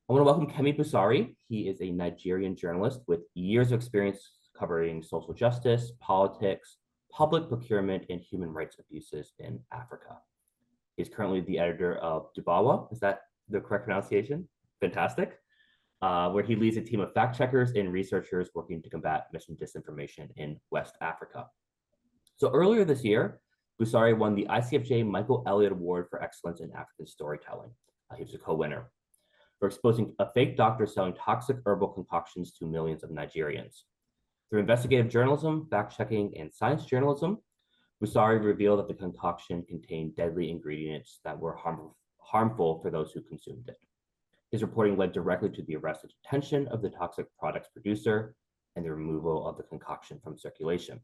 I want to welcome Kemi Busari. He is a Nigerian journalist with years of experience covering social justice, politics, public procurement, and human rights abuses in Africa. He's currently the editor of Dubawa. Is that the correct pronunciation? Fantastic. Where he leads a team of fact checkers and researchers working to combat mis and disinformation in West Africa. So earlier this year, Busari won the ICFJ Michael Elliott Award for Excellence in African Storytelling. He was a co-winner for exposing a fake doctor selling toxic herbal concoctions to millions of Nigerians. Through investigative journalism, fact-checking, and science journalism, Busari revealed that the concoction contained deadly ingredients that were harmful for those who consumed it. His reporting led directly to the arrest and detention of the toxic product's producer and the removal of the concoction from circulation.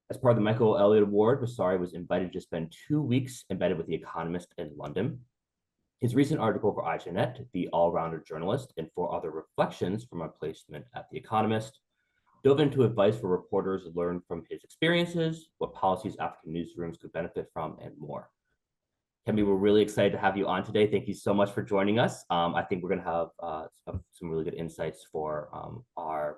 As part of the Michael Elliott Award, Busari was invited to spend 2 weeks embedded with The Economist in London. His recent article for IGNet, The Allrounder Journalist, and 4 other reflections from a placement at The Economist, dove into advice for reporters to learn from his experiences, what policies African newsrooms could benefit from, and more. Kemi, we're really excited to have you on today. Thank you so much for joining us. I think we're going to have some really good insights for our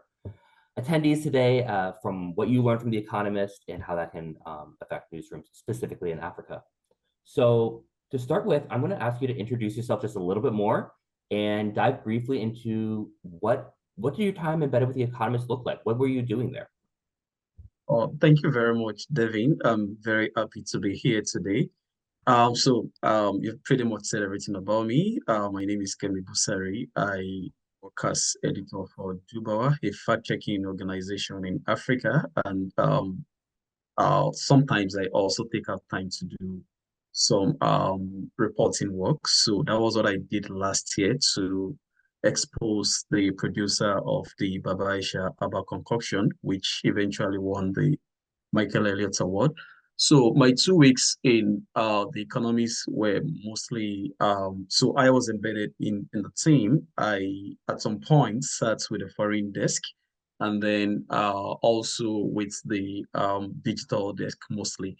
attendees today from what you learned from The Economist and how that can affect newsrooms, specifically in Africa. So to start with, I'm going to ask you to introduce yourself just a little bit more and dive briefly into what did your time embedded with The Economist look like? What were you doing there? Oh, thank you very much, Devin. I'm very happy to be here today. You've pretty much said everything about me. My name is Kemi Busari. I work as editor for Dubawa, a fact-checking organization in Africa, and sometimes I also take out time to do some reporting work. So that was what I did last year to expose the producer of the Baba Aisha Aba concoction, which eventually won the Michael Elliott Award. So my 2 weeks in the economies were mostly so I was embedded in the team. I at some point sat with a foreign desk and then also with the digital desk mostly.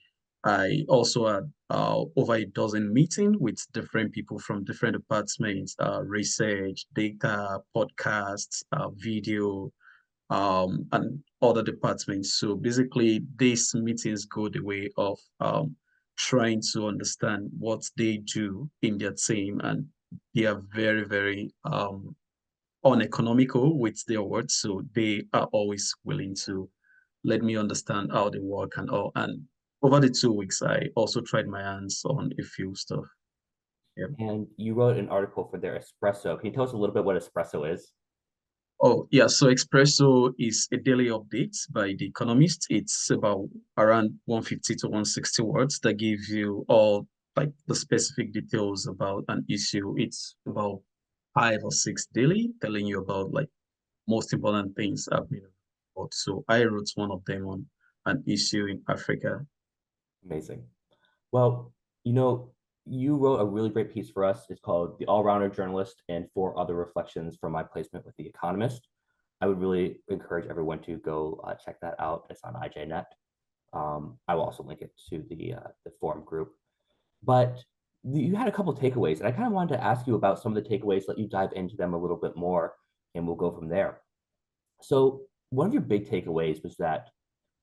I also had over a dozen meetings with different people from different departments, research, data, podcasts, video, and other departments. So basically, these meetings go the way of trying to understand what they do in their team, and they are very, very uneconomical with their words. So they are always willing to let me understand how they work and all. And over the 2 weeks, I also tried my hands on a few stuff. Yeah. And you wrote an article for their espresso. Can you tell us a little bit what espresso is? Oh, yeah. So Espresso is a daily update by The Economist. It's about around 150 to 160 words that give you all like the specific details about an issue. It's about 5 or 6 daily, telling you about like most important things happening. So I wrote one of them on an issue in Africa. Amazing. Well, you know, you wrote a really great piece for us. It's called The All-Rounder Journalist and 4 Other Reflections from My Placement with The Economist. I would really encourage everyone to go check that out. It's on IJNet. I will also link it to the forum group. But you had a couple of takeaways, and I kind of wanted to ask you about some of the takeaways, let you dive into them a little bit more, and we'll go from there. So one of your big takeaways was that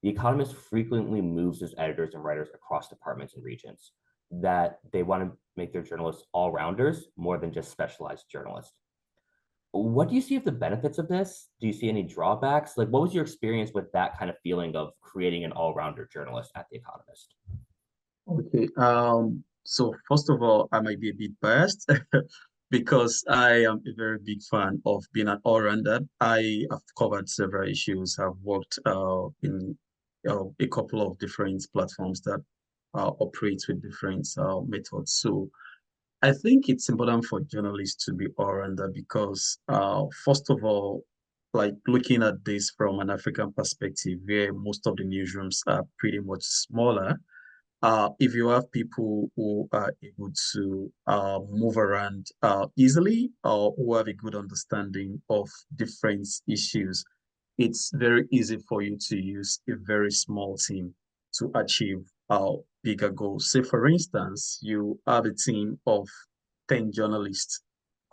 The Economist frequently moves its editors and writers across departments and regions, that they want to make their journalists all rounders more than just specialized journalists. What do you see as the benefits of this? Do you see any drawbacks? Like, what was your experience with that kind of feeling of creating an all-rounder journalist at The Economist? Okay. So first of all, I might be a bit biased because I am a very big fan of being an all-rounder. I have covered several issues. I've worked in a couple of different platforms that operate with different methods. So I think it's important for journalists to be all-rounder because first of all, like looking at this from an African perspective, where most of the newsrooms are pretty much smaller, if you have people who are able to move around easily or who have a good understanding of different issues, it's very easy for you to use a very small team to achieve bigger goals. Say, for instance, you have a team of 10 journalists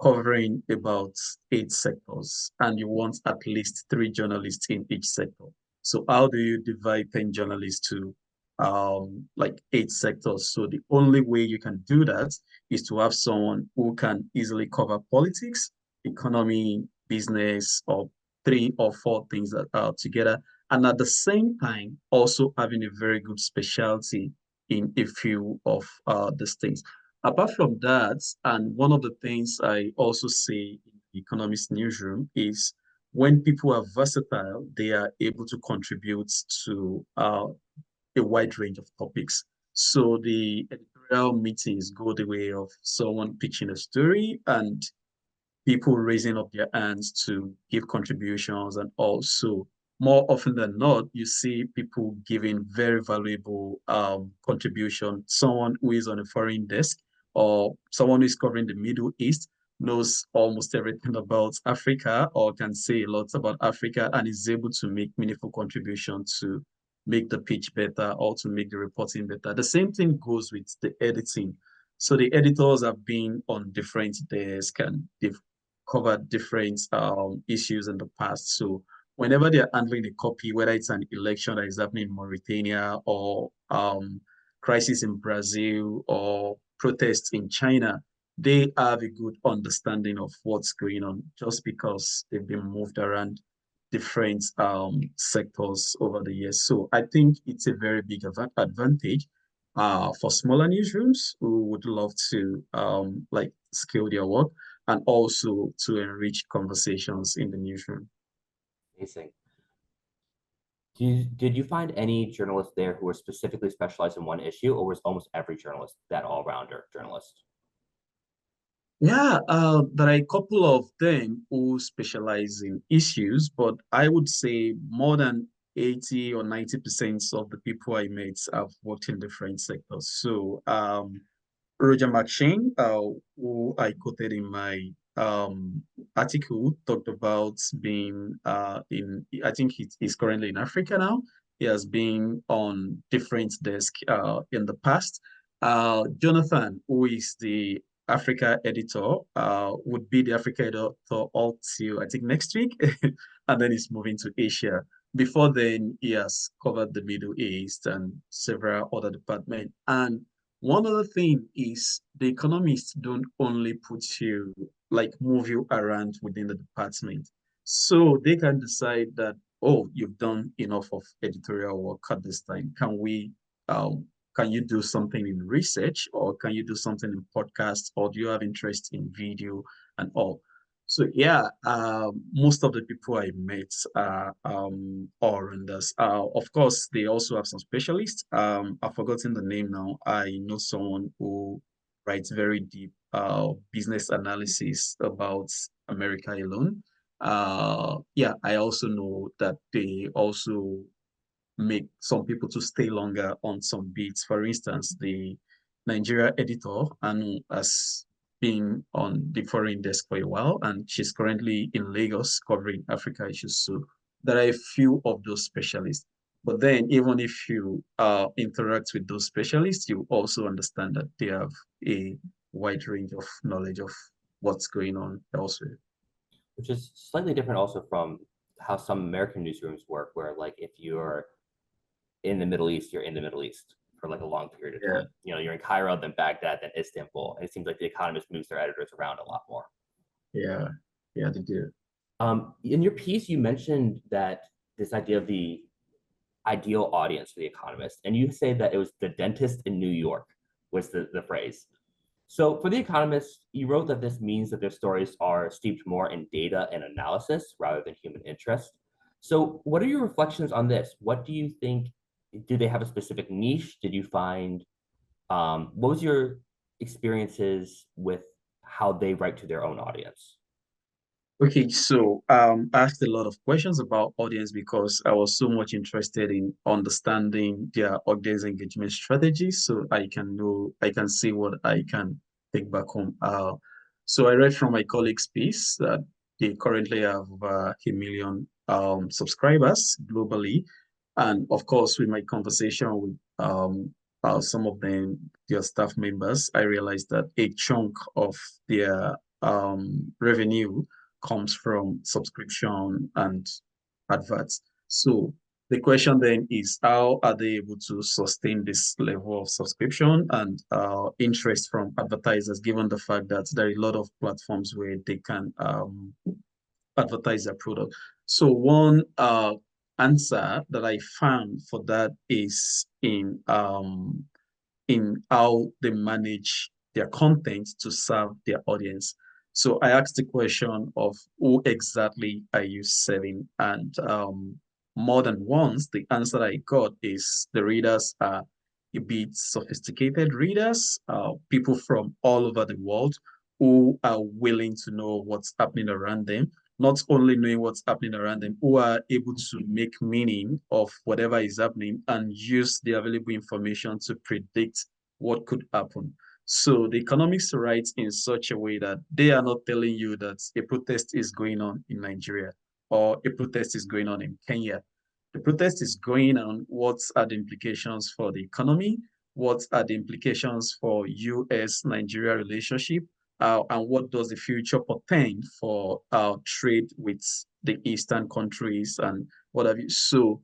covering about 8 sectors, and you want at least 3 journalists in each sector. So how do you divide 10 journalists to like 8 sectors? So the only way you can do that is to have someone who can easily cover politics, economy, business, or 3 or 4 things that are together. And at the same time, also having a very good specialty in a few of these things. Apart from that, and one of the things I also see in the Economist newsroom is when people are versatile, they are able to contribute to a wide range of topics. So the editorial meetings go the way of someone pitching a story and people raising up their hands to give contributions. And also, more often than not, you see people giving very valuable contribution. Someone who is on a foreign desk or someone who is covering the Middle East knows almost everything about Africa or can say a lot about Africa and is able to make meaningful contribution to make the pitch better or to make the reporting better. The same thing goes with the editing. So the editors have been on different desks and they've covered different issues in the past. So whenever they're handling a copy, whether it's an election that is happening in Mauritania or crisis in Brazil or protests in China, they have a good understanding of what's going on just because they've been moved around different sectors over the years. So I think it's a very big advantage for smaller newsrooms who would love to like scale their work and also to enrich conversations in the newsroom. Amazing. Did you find any journalists there who were specifically specialized in one issue, or was almost every journalist that all-rounder journalist? Yeah, there are a couple of them who specialize in issues, but I would say more than 80 or 90% of the people I met have worked in different sectors. So Roger McShane, who I quoted in my article, talked about being I think he's currently in Africa now. He has been on different desks in the past. Jonathan, who is the Africa editor, would be the Africa editor all till I think next week, and then he's moving to Asia. Before then, he has covered the Middle East and several other departments. And one other thing is the economists don't only put you like move you around within the department. So they can decide that, oh, you've done enough of editorial work at this time. Um can you do something in research or can you do something in podcasts or do you have interest in video and all? So yeah, most of the people I met are all-rounders. Of course, they also have some specialists. I've forgotten the name now. I know someone who writes very deep business analysis about America alone. Yeah, I also know that they also make some people to stay longer on some beats. For instance, the Nigeria editor and has been on the foreign desk for a while, and she's currently in Lagos covering Africa issues. So there are a few of those specialists. But then, even if you interact with those specialists, you also understand that they have a wide range of knowledge of what's going on elsewhere. Which is slightly different also from how some American newsrooms work, where like if you're in the Middle East, you're in the Middle East for like a long period of Yeah, time. You know, you're in Cairo, then Baghdad, then Istanbul. And it seems like the Economist moves their editors around a lot more. yeah, yeah, they do. In your piece, you mentioned that this idea of the ideal audience for the Economist, and you say that it was the dentist in New York was the phrase. So for the Economist, you wrote that this means that their stories are steeped more in data and analysis rather than human interest. So what are your reflections on this? What do you think? Do they have a specific niche? Did you find what was your experiences with how they write to their own audience? Okay, so I asked a lot of questions about audience because I was so much interested in understanding their audience engagement strategies so I can see what I can take back home. So I read from my colleague's piece that they currently have 1 million subscribers globally. And of course, with my conversation with some of them, their staff members, I realized that a chunk of their revenue comes from subscription and adverts. So the question then is, how are they able to sustain this level of subscription and interest from advertisers, given the fact that there are a lot of platforms where they can advertise their product? So one answer that I found for that is in how they manage their content to serve their audience. So I asked the question of who exactly are you serving? And more than once, the answer I got is the readers are a bit sophisticated readers, people from all over the world who are willing to know what's happening around them, not only knowing what's happening around them, who are able to make meaning of whatever is happening and use the available information to predict what could happen. So the economics writes in such a way that they are not telling you that a protest is going on in Nigeria or a protest is going on in Kenya. The protest is going on. What are the implications for the economy? What are the implications for US-Nigeria relationship? And what does the future portend for trade with the Eastern countries and what have you? So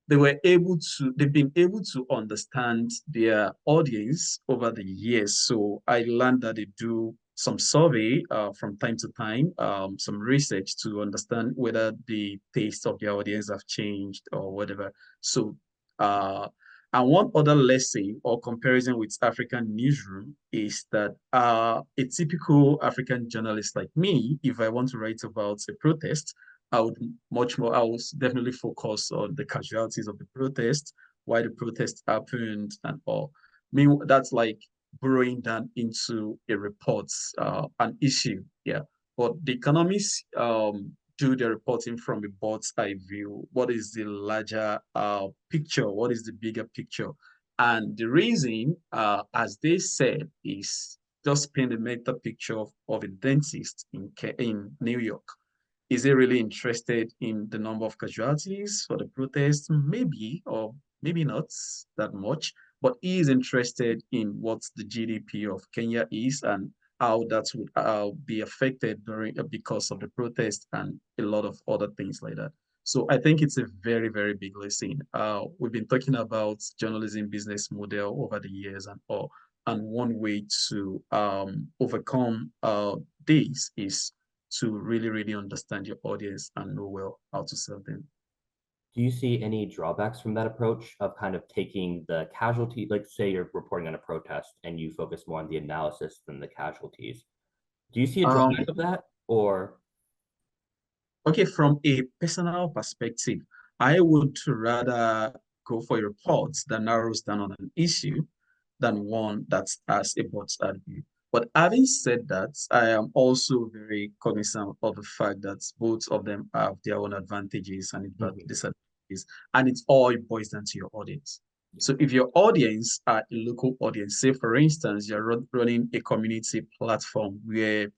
they've been able to understand their audience over the years. So I learned that they do some survey from time to time, some research to understand whether the taste of their audience have changed or whatever. So and one other lesson or comparison with African newsroom is that a typical African journalist like me, if I want to write about a protest, I would definitely focus on the casualties of the protest, why the protest happened and all. I mean, that's like burrowing down into a report, an issue. Yeah. But the economists do the reporting from a bird's eye view. What is the larger picture? What is the bigger picture? And the reason, as they said, is just paint a mental picture of a dentist in New York. Is he really interested in the number of casualties for the protest? Maybe, or maybe not that much, but he is interested in what the GDP of Kenya is and how that would be affected during because of the protest and a lot of other things like that. So I think it's a very, very big lesson. We've been talking about journalism business model over the years and all, and one way to overcome this is to really, really understand your audience and know well how to serve them. Do you see any drawbacks from that approach of kind of taking the casualty, like say you're reporting on a protest and you focus more on the analysis than the casualties? Do you see a Um, drawback of that? Or okay, from a personal perspective, I would rather go for a report that narrows down on an issue than one that has a bird's eye view. But having said that, I am also very cognizant of the fact that both of them have their own advantages and Mhm. disadvantages, and it all boils down to your audience. Yeah. So if your audience are a local audience, say for instance, you're running a community platform where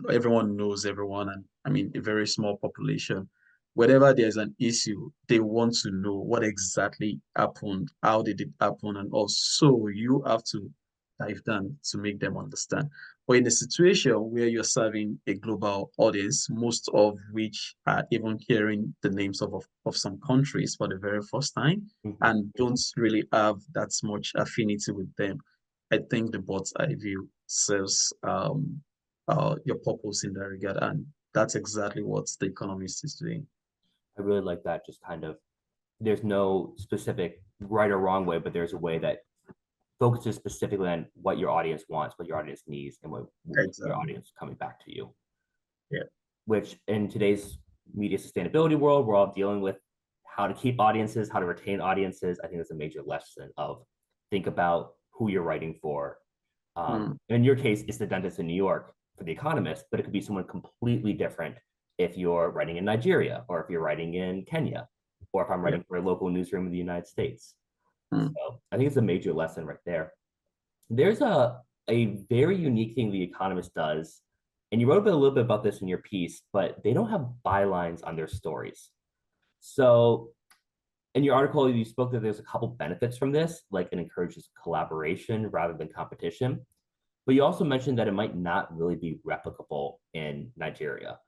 everyone knows everyone, and I mean a very small population, whenever there's an issue, they want to know what exactly happened, how did it happen, and also you have to dive down to make them understand. But in a situation where you're serving a global audience, most of which are even hearing the names of some countries for the very first time Mhm. and don't really have that much affinity with them, I think the bird's eye view serves your purpose in that regard. And that's exactly what the Economist is doing. I really like that. Just kind of, there's no specific right or wrong way, but there's a way that focuses specifically on what your audience wants, what your audience needs, and what your Exactly. audience is coming back to you. Yeah. Which in today's media sustainability world, we're all dealing with how to keep audiences, how to retain audiences. I think that's a major lesson of think about who you're writing for. Mm, In your case, it's the dentist in New York for The Economist, but it could be someone completely different if you're writing in Nigeria or if you're writing in Kenya or if I'm yeah. writing for a local newsroom in the United States. Mm, So I think it's a major lesson right there. There's a very unique thing The Economist does, and you wrote a little bit about this in your piece, but they don't have bylines on their stories. So in your article, you spoke that there's a couple benefits from this, like it encourages collaboration rather than competition. But you also mentioned that it might not really be replicable in Nigeria.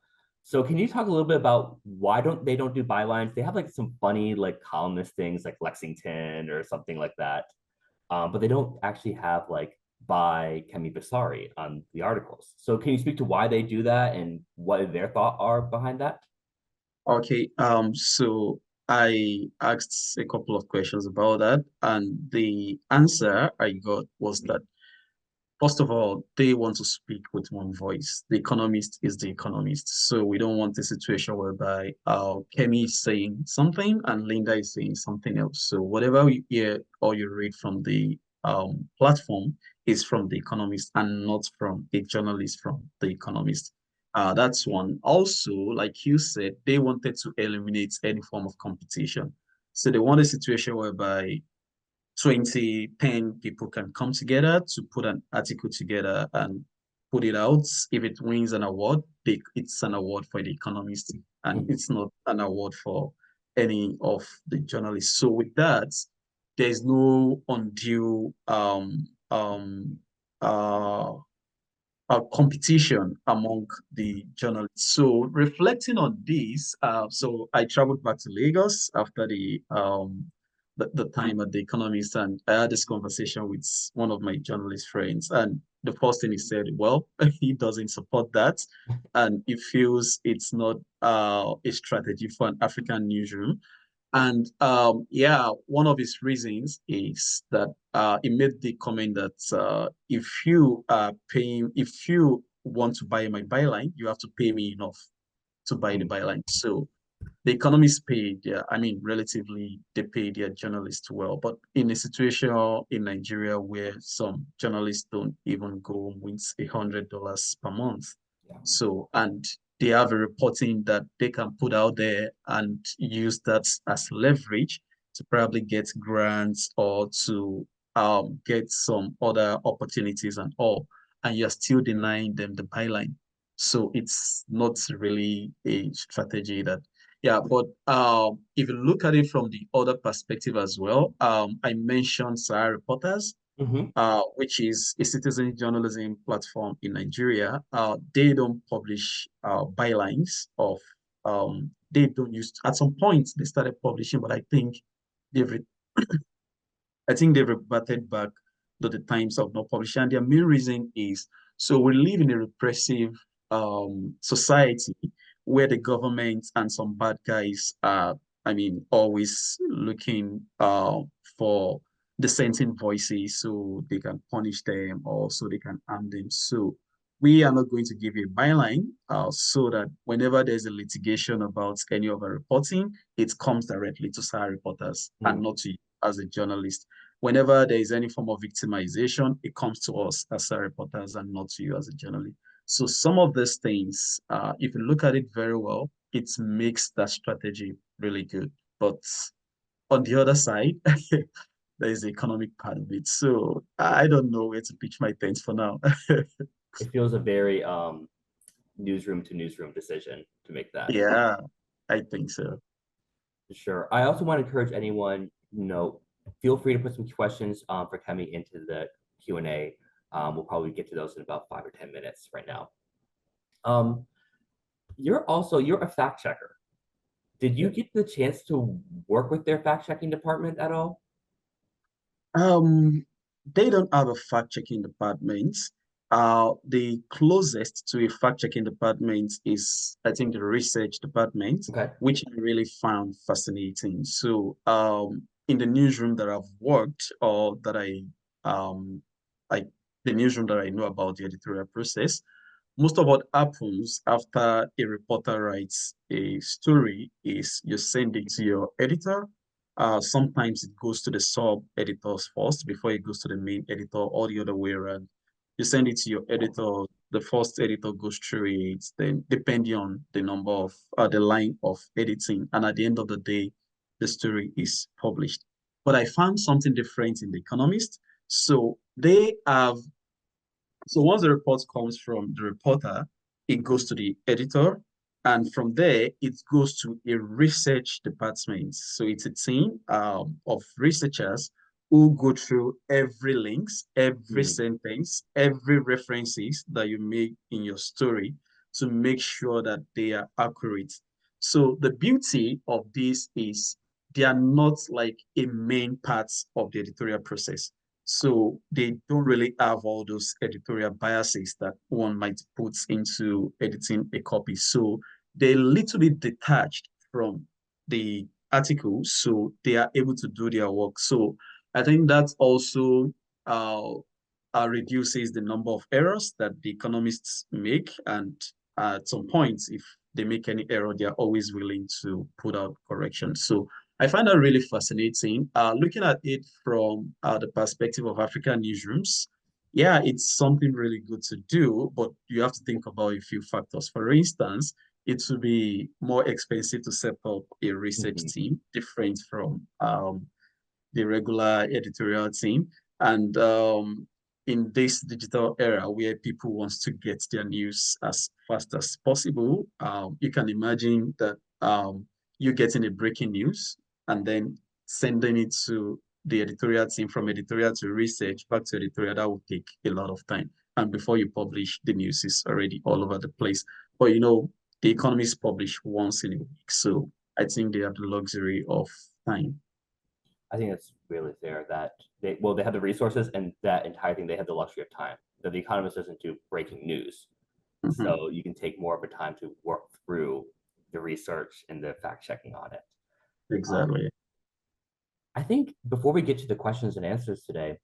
So can you talk a little bit about why don't do bylines? They have like some funny like columnist things like Lexington or something like that. But they don't actually have like by Kemi Basari on the articles. So can you speak to why they do that and what their thought are behind that? Okay, so I asked a couple of questions about that, and the answer I got was that first of all, they want to speak with one voice. The economist is the economist. So we don't want a situation whereby Kemi is saying something and Linda is saying something else. So whatever you hear or you read from the platform is from the economist and not from a journalist from the economist. That's one. Also, like you said, they wanted to eliminate any form of competition. So they want a situation whereby 20, 10 people can come together to put an article together and put it out. If it wins an award, it's an award for the economist and Mhm. it's not an award for any of the journalists. So with that, there's no undue uh competition among the journalists. So reflecting on this, so I traveled back to Lagos after the time at The Economist, and I had this conversation with one of my journalist friends. And the first thing he said, well, he doesn't support that, and he feels it's not a strategy for an African newsroom. And yeah, one of his reasons is that he made the comment that if you want to buy my byline, you have to pay me enough to buy the Mhm. byline. So the economists paid, yeah, I mean, relatively, they pay their journalists well. But in a situation in Nigeria where some journalists don't even go with $100 per month, Yeah. so and they have a reporting that they can put out there and use that as leverage to probably get grants or to get some other opportunities and all, and you're still denying them the byline. So it's not really a strategy that yeah, but if you look at it from the other perspective as well, I mentioned Sahara Reporters, Hmm. which is a citizen journalism platform in Nigeria. They don't publish bylines of they don't use at some point they started publishing, but they've I think they've reverted back to the times of not publishing. And their main reason is so we live in a repressive society where the government and some bad guys are, I mean, always looking for dissenting voices so they can punish them or so they can harm them. So we are not going to give you a byline so that whenever there's a litigation about any of our reporting, it comes directly to SAR reporters and Mm. not to you as a journalist. Whenever there is any form of victimization, it comes to us as reporters and not to you as a journalist. So some of these things, if you look at it very well, it makes that strategy really good. But on the other side, there is the economic part of it. So I don't know where to pitch my tents for now. It feels a very newsroom to newsroom decision to make that. Yeah, I think so. Sure. I also want to encourage anyone, feel free to put some questions for Kemi into the Q&A. We'll probably get to those in about 5 or 10 minutes right now. Um, you're a fact checker. Did you Yeah. get the chance to work with their fact checking department at all? Um, they don't have a fact-checking department. The closest to a fact-checking department is, I think, the research department, Okay. which I really found fascinating. So, in the newsroom that I've worked, or that like the newsroom that I know about the editorial process, most of what happens after a reporter writes a story is you send it to your editor. Sometimes it goes to the sub editors first before it goes to the main editor, or the other way around. You send it to your editor, the first editor goes through it, then depending on the number of the line of editing, and at the end of the day, the story is published. But I found something different in The Economist. So they have so once the report comes from the reporter, it goes to the editor, and from there it goes to a research department. So it's a team of researchers who go through every links, every Mhm. sentence, every references that you make in your story to make sure that they are accurate. So the beauty of this is they are not like a main part of the editorial process. So they don't really have all those editorial biases that one might put into editing a copy. So they're a little bit detached from the article, so they are able to do their work. So I think that also uh, reduces the number of errors that the economists make. And at some point, if they make any error, they are always willing to put out corrections. So I find that really fascinating. Looking at it from the perspective of African newsrooms, yeah, it's something really good to do, but you have to think about a few factors. For instance, it would be more expensive to set up a research Mhm. team, different from the regular editorial team. And in this digital era where people want to get their news as fast as possible, you can imagine that you getting a breaking news and then sending it to the editorial team, from editorial to research back to editorial. That will take a lot of time. And before you publish, the news is already all over the place. But the Economist publish once in a week. So I think they have the luxury of time. I think it's really fair that they have the resources and that entire thing they have the luxury of time. That the Economist doesn't do breaking news, Mhm. so you can take more of a time to work through the research and the fact checking on it. Um, Exactly. I think before we get to the questions and answers today,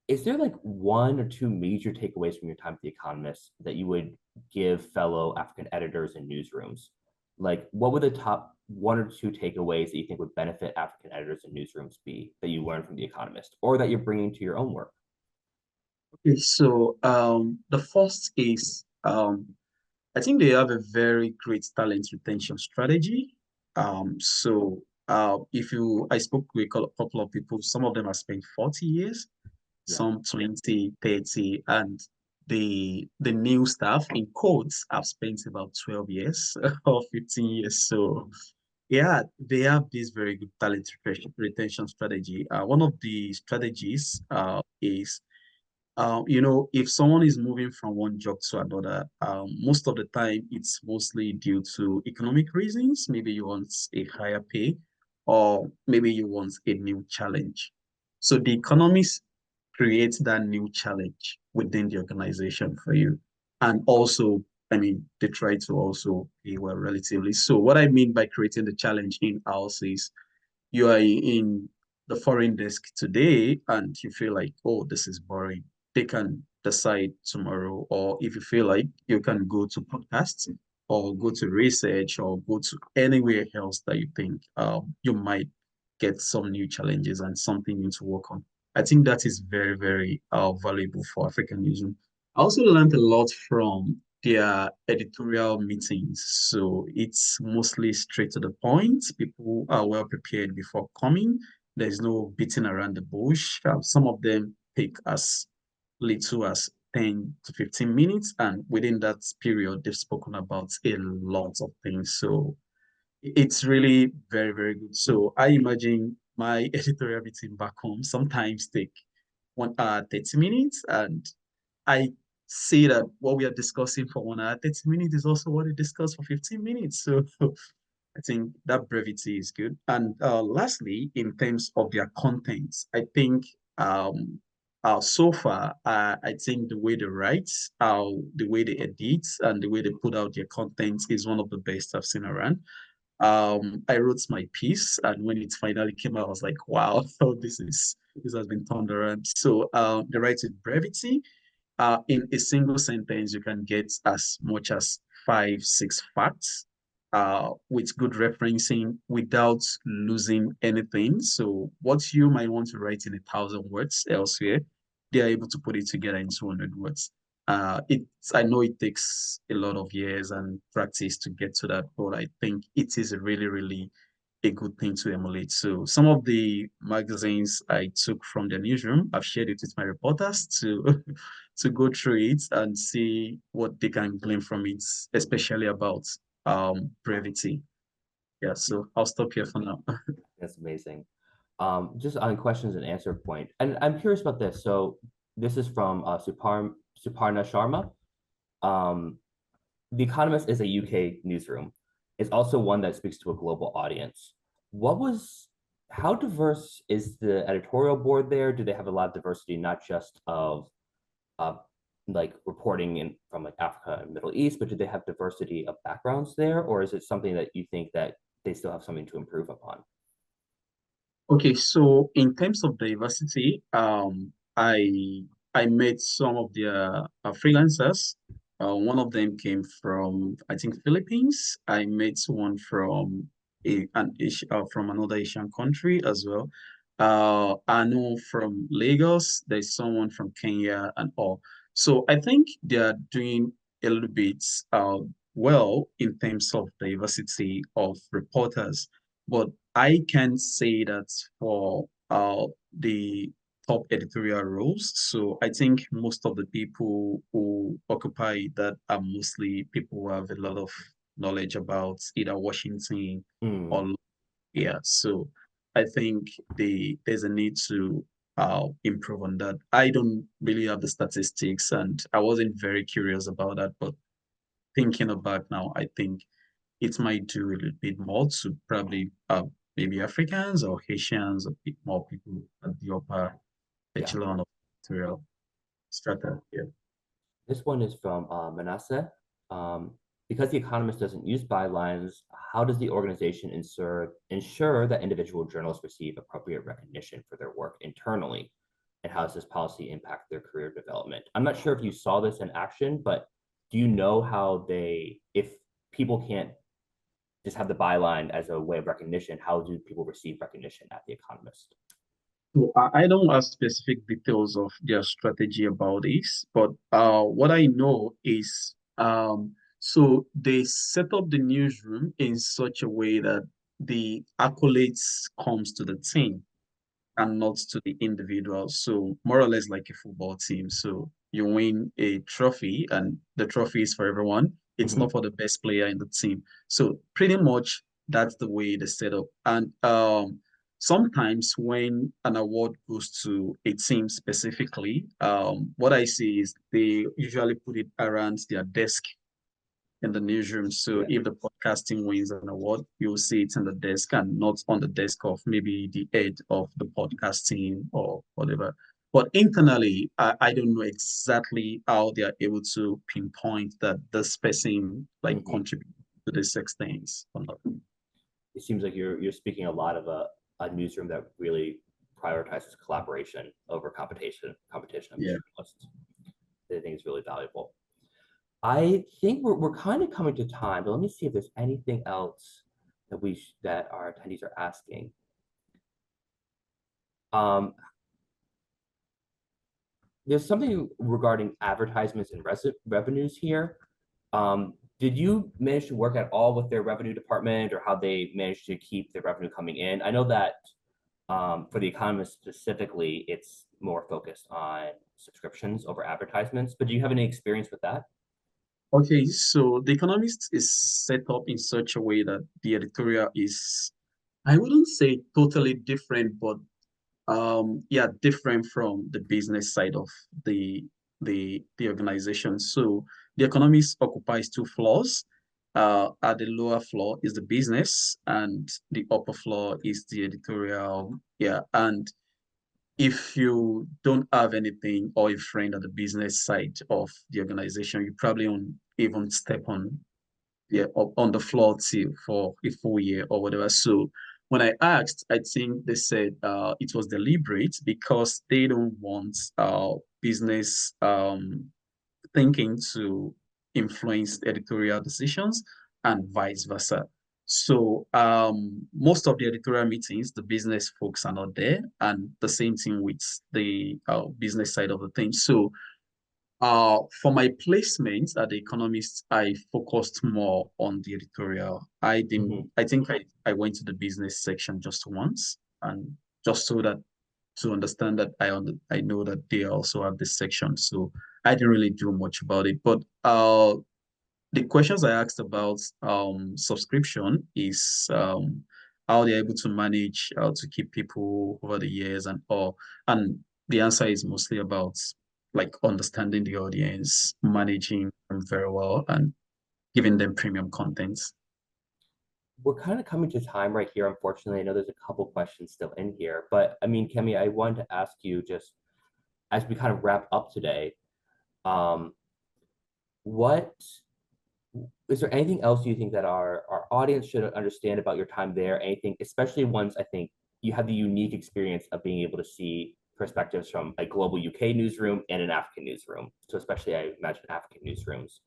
is there like one or two major takeaways from your time at The Economist that you would give fellow African editors and newsrooms? Like, what would the top one or two takeaways that you think would benefit African editors and newsrooms be that you learned from The Economist or that you're bringing to your own work? Okay, so the first is I think they have a very great talent retention strategy. If I spoke with a couple of people, some of them have spent 40 years, Yeah. some 20, 30, and the new staff in quotes have spent about 12 years or 15 years. So yeah, they have this very good talent retention strategy. One of the strategies is if someone is moving from one job to another, most of the time it's mostly due to economic reasons. Maybe you want a higher pay, or maybe you want a new challenge. So the economists create that new challenge within the organization for you. And also, I mean, they try to also pay well relatively. So what I mean by creating the challenge in-house is you are in the foreign desk today and you feel like, oh, this is boring, they can decide tomorrow. Or if you feel like, you can go to podcasts or go to research or go to anywhere else that you think you might get some new challenges and something new to work on. I think that is very, very valuable for African users. I also learned a lot from their editorial meetings. So it's mostly straight to the point. People are well prepared before coming. There's no beating around the bush. Some of them take as little as 10 to 15 minutes. And within that period, they've spoken about a lot of things. So it's really very, very good. So I imagine my editorial meeting back home sometimes take 1 hour, 30 minutes. And I see that what we are discussing for 1 hour, 30 minutes is also what we discuss for 15 minutes. So I think that brevity is good. And lastly, in terms of their contents, I think so far, I think the way they write, the way they edit, and the way they put out their content is one of the best I've seen around. I wrote my piece, and when it finally came out, I was like, wow, this has been turned around. So they write with brevity. In a single sentence, you can get as much as 5, 6 facts with good referencing without losing anything. So what you might want to write in 1,000 words elsewhere, they are able to put it together in 200 words. I know it takes a lot of years and practice to get to that, but I think it is really, really a good thing to emulate. So some of the magazines I took from the newsroom, I've shared it with my reporters to to go through it and see what they can glean from it, especially about brevity. Yeah, so I'll stop here for now. That's amazing. Just on questions and answer point, and I'm curious about this. So this is from Suparna Sharma. Um, The Economist is a UK newsroom. It's also one that speaks to a global audience. What was, how diverse is the editorial board there? Do they have a lot of diversity, not just of uh, like reporting in from like Africa and Middle East, but do they have diversity of backgrounds there, or is it something that you think that they still have something to improve upon? Okay, so in terms of diversity, I met some of the freelancers. One of them came from, I think, Philippines. I met one from from another Asian country as well. I know from Lagos, there's someone from Kenya and all. So I think they are doing a little bit well in terms of diversity of reporters. But I can say that for the top editorial roles. So I think most of the people who occupy that are mostly people who have a lot of knowledge about either Washington Mm, or yeah. So I think there's a need to improve on that. I don't really have the statistics and I wasn't very curious about that, but thinking about now, I think it might do a little bit more to probably maybe Africans or Haitians or more people at the upper yeah. echelon of material strata. Yeah. This one is from Manasseh. Um, because The Economist doesn't use bylines, how does the organization ensure that individual journalists receive appropriate recognition for their work internally? And how does this policy impact their career development? I'm not sure if you saw this in action, but do you know how if people can't just have the byline as a way of recognition, how do people receive recognition at The Economist? So I don't have specific details of their strategy about this, but what I know is so they set up the newsroom in such a way that the accolades comes to the team and not to the individual. So more or less like a football team. So you win a trophy and the trophy is for everyone. It's not Mm-hmm. for the best player in the team. So pretty much that's the way they set up. And sometimes when an award goes to a team specifically, what I see is they usually put it around their desk in the newsroom. So Yeah. if the podcasting wins an award, you'll see it in the desk and not on the desk of maybe the head of the podcasting or whatever. But internally, I don't know exactly how they are able to pinpoint that this person like Mm-hmm. contribute to the six things or not. It seems like you're speaking a lot of a newsroom that really prioritizes collaboration over competition among Yeah. journalists. I think is really valuable. I think we're kind of coming to time, but let me see if there's anything else that our attendees are asking. Um, there's something regarding advertisements and revenues here. Did you manage to work at all with their revenue department or how they managed to keep the revenue coming in? I know that for The Economist specifically, it's more focused on subscriptions over advertisements, but do you have any experience with that? Okay, so The Economist is set up in such a way that the editorial is, I wouldn't say totally different, but yeah, different from the business side of the organization. So the Economist occupies two floors. At the lower floor is the business, and the upper floor is the editorial. Yeah, and if you don't have anything or a friend at the business side of the organization, you probably won't even step on yeah, up on the floor till for a full year or whatever. So when I asked, I think they said it was deliberate because they don't want business thinking to influence editorial decisions and vice versa. So most of the editorial meetings, the business folks are not there, and the same thing with the business side of the thing. So for my placements at The Economist, I focused more on the editorial. Mm-hmm. I think I went to the business section just once and just so that to understand that I know that they also have this section. So I didn't really do much about it. But the questions I asked about subscription is how they're able to manage, how to keep people over the years and all. And the answer is mostly about like understanding the audience, managing them very well, and giving them premium content. We're kind of coming to time right here, unfortunately. I know there's a couple questions still in here, but I mean, Kemi, I wanted to ask you just as we kind of wrap up today, um, what is there anything else you think that our audience should understand about your time there? Anything, especially ones I think you have the unique experience of being able to see perspectives from a global UK newsroom and an African newsroom. So especially I imagine African newsrooms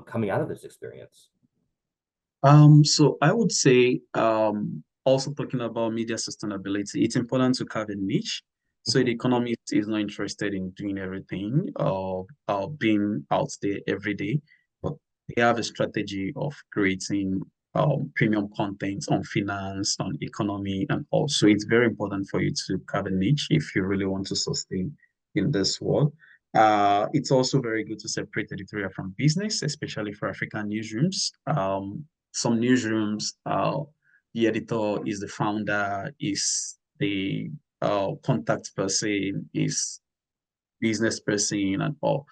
coming out of this experience. So I would say, also talking about media sustainability, it's important to carve a niche. So the Mhm. economist is not interested in doing everything or being out there every day, but they have a strategy of creating premium content on finance, on economy, and also it's very important for you to carve a niche if you really want to sustain in this world. It's also very good to separate editorial from business, especially for African newsrooms. Some newsrooms, the editor is the founder, is the contact person, is business person, and all.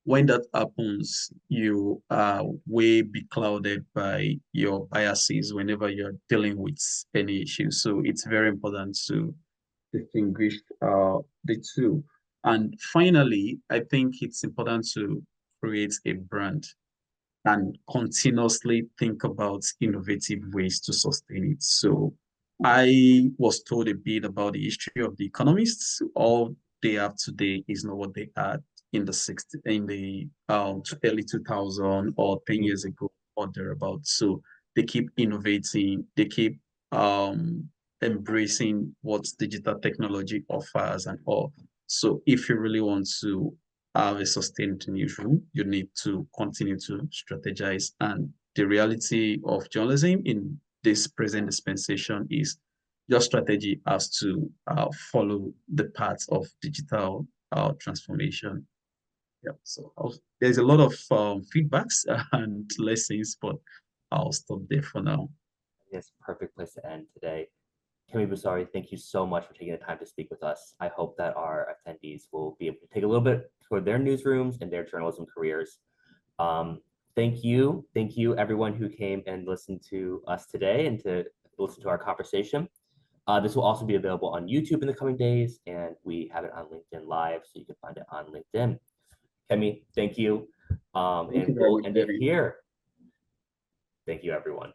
When that happens, you are way beclouded by your biases whenever you're dealing with any issue. So it's very important to distinguish the two. And finally, I think it's important to create a brand and continuously think about innovative ways to sustain it. So I was told a bit about the history of the economists. All they have today is not what they had in the 60, in the early 2000 or 10 years ago or thereabouts. So they keep innovating, they keep um embracing what digital technology offers and all. So if you really want to have a sustained newsroom, you need to continue to strategize. And the reality of journalism in this present dispensation is your strategy has to follow the path of digital transformation. Yeah, so there's a lot of feedbacks and lessons, but I'll stop there for now. It's a perfect place to end today. Kemi Busari, thank you so much for taking the time to speak with us. I hope that our attendees will be able to take a little bit toward their newsrooms and their journalism careers. Um, thank you, everyone who came and listened to us today and to listen to our conversation. This will also be available on YouTube in the coming days, and we have it on LinkedIn Live, so you can find it on LinkedIn. Kemi, thank you, Thank you and very we'll much, end it Jerry. here. Thank you, everyone.